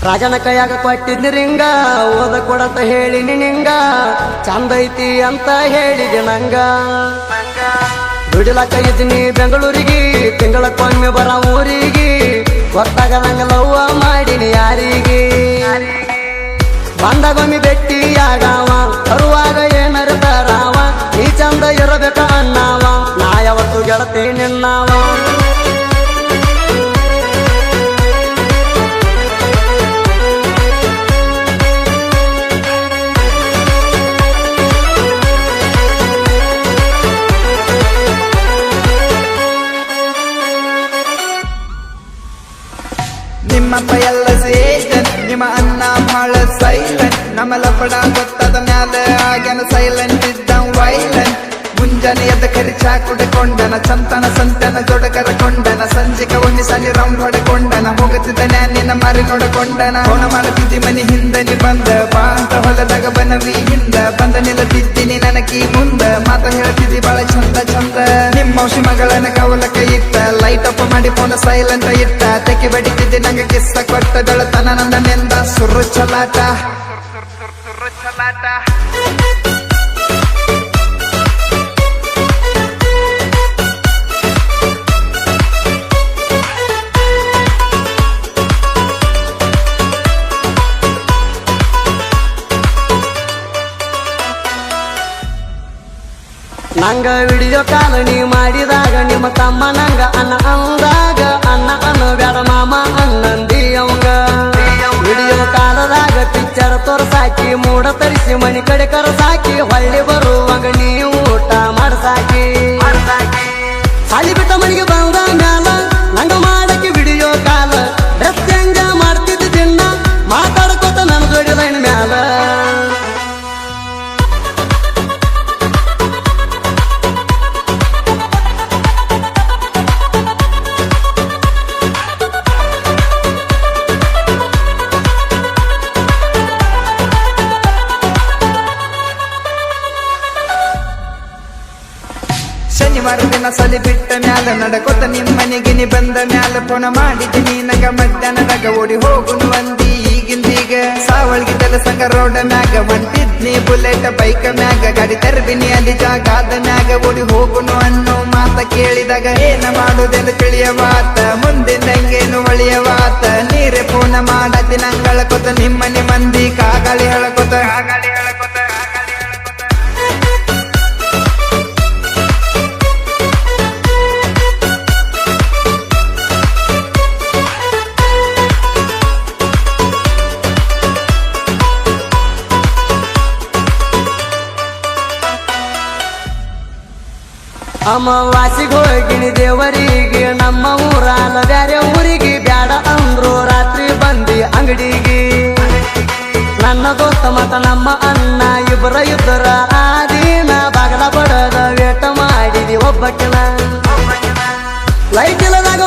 ರಾಜನ ಕೈಯಾಗ ಕೊಟ್ಟಿದ್ನಿ ರಿಂಗ ಓದ ಕೊಡಂತ ಹೇಳಿನಿ ನಿಂಗ ಚಂದ ಐತಿ ಅಂತ ಹೇಳಿದೆ ನಂಗ ದುಡಿಲಕ್ಕ ಇದ್ದೀನಿ ಬೆಂಗಳೂರಿಗೆ ತಿಂಗಳಕ್ಕೊಮ್ಮೆ ಬರ ಊರಿಗೆ ಗೊತ್ತಾಗ ನಂಗ ಲವ್ವ ಮಾಡಿನಿ ಯಾರಿಗೆ ಬಂದಾಗೊಮ್ಮೆ ಭೇಟಿಯಾಗವ ತರುವಾಗ ಏನರ್ತಾರವ ನೀ ಚಂದ ಇರಬೇಕ ಅನ್ನವ ನಾ ಯಾವತ್ತು ಗೆಳತಿ ನಿನ್ನವ ನಿಮ್ಮಪ್ಪ ಎಲ್ಲ ಸೇಜನ್ ನಿಮ್ಮ ಅನ್ನ ಮಾಳ ಸೈಲೆಂಟ್ ನಮ್ಮ ಲಪಡ ಗೊತ್ತಾದ ಮ್ಯಾಲ ಆಗ್ಯಾನ ಸೈಲೆಂಟ್ ಇದ್ದ ವೈಲೆಂಟ್ ಮುಂಜಾನೆ ಎದ್ದ ಕರಿಚಾ ಕುಡಿಕೊಂಡನ ಚಂತನ ಸಂತನ ಜೋಡ ಕರಕೊಂಡನ ಸಂಜಿಕ ಒಮ್ಮೆ ಸಲಿ ರೌಂಡ್ ಹೊಡೆಕೊಂಡನ ಹೋಗುತ್ತಿದ್ದ ನಿನ್ನ ಮಾರಿ ನೋಡಿಕೊಂಡನ ಫೋನ ಮಾಡುತ್ತಿದ್ದಿ ಮನಿ ಹಿಂದನಿ ಬಂದ ಬಾ ಅಂತ ಹೊಲದಾಗ ಬನವಿ ಹಿಂದ ಬಂದ ನಿಲ್ಲದಿದ್ದೀನಿ ನನಕಿ ಮುಂದ ಮಾತ ಹೇಳ್ತಿದ್ದಿ ಬಾಳ ಚಂದ ಚಂದ ನಿಮ್ಮ ಔಷಿ ಮಗಳನ್ನ ಕವಲಕ ಇತ್ತ ಲೈಟ್ ಅಪ್ ಮಾಡಿ ಫೋನ ಸೈಲೆಂಟ್ ಇಟ್ಟ ತೆಕ್ಕಿ ಬಡಿತಿದ್ದೆ ನಂಗೆ ಕಿಸ್ಸ ಕೊಟ್ಟದಳ ತನ ನಂದನೆಂದ ಸುರ್ರು ಚಲಾಟ ನಂಗ ವಿಡಿಯೋ ಕಾಲ್ ನೀ ಮಾಡಿದಾಗ ನಿಮ್ಮ ತಮ್ಮ ನಂಗ ಅನ್ನ ಅಂದಾಗ ಅನ್ನ ಅನ್ನು ಬೇಡ ಮಾಮ ಅನ್ನಂದಿ ಅವಂಗ ವಿಡಿಯೋ ಕಾಲದಾಗ ಪಿಕ್ಚರ್ ತೋರ್ಸಾಕಿ ಮೂಡ ತರಿಸಿ ಮನಿ ಕಡೆ ಕರಸಾಕಿ ಹೊಳ್ಳಿ ಬರುವಾಗ ನೀವು ಊಟ ಮಾಡ್ಸಾಕಿ ಸಾಲಿ ಬಿಟ್ಟ ಮನೆಗೆ ಬಂದ ಮ್ಯಾಲ ನಂಗ ಮಾಡಕ್ಕೆ ವಿಡಿಯೋ ಕಾಲ ಡ್ರೆಸ್ ಚೇಂಜ ಮಾಡ್ತಿದ್ದ ದಿನ ಮಾತಾಡ್ಕೋತ ನನ್ ಜೋಡಿ ಲೈನ್ ಮ್ಯಾಲ ಶನಿವಾರ ದಿನ ಸಲಿ ಬಿಟ್ಟ ಮ್ಯಾಲ ನಡಕೊತ ನಿಮ್ಮನೆಗೆ ನೀ ಬಂದ ಮ್ಯಾಲ ಫೋನ ಮಾಡಿದ್ದೀನಿ ನಗ ಮಧ್ಯಾಹ್ನದಾಗ ಓಡಿ ಹೋಗುನು ಅಂದಿ ಈಗಿಂದೀಗ ಸಾವಳ್ಗಿ ಸಂಗ ರೋಡ ಮ್ಯಾಗ ಹೊಂಟಿದ್ನಿ ಬುಲೆಟ್ ಬೈಕ್ ಮ್ಯಾಗ ಗಾಡಿ ತರ್ಬಿನಿ ಅಲ್ಲಿ ಜಾಗಾದ ಮ್ಯಾಗ ಓಡಿ ಹೋಗುನು ಅನ್ನೋ ಮಾತ ಕೇಳಿದಾಗ ಏನ ಮಾಡುದೆಂದು ತಿಳಿಯವಾತ ಮುಂದಿನಂಗೇನು ಒಳಿಯವಾತ ನೀರೇ ಫೋನ ಮಾಡತಿ ನಂಗಳಕೊತ ನಿಮ್ಮನೆ ಮಂದಿ ಕಾಗಾಳಿ ಹೇಳಕೊತ ಅಮಾವಾಸಿಗೆ ಹೋಗಿನಿ ದೇವರಿಗೆ ನಮ್ಮ ಊರಾಲ ಬ್ಯಾರೆ ಊರಿಗೆ ಬ್ಯಾಡ ಅಂದ್ರು ರಾತ್ರಿ ಬಂದಿ ಅಂಗಡಿಗೆ ನನ್ನ ದೋಸ್ತ ಮತ ನಮ್ಮ ಅಣ್ಣ ಇಬ್ಬರ ಇದ್ದರ ಆ ದಿನ ಬಾಗಲ ಬಡದ ವೇಟ ಮಾಡಿದಿ ಒಬ್ಬಕಿನ ಲೈಟ್ ಇಲ್ಲದಾಗ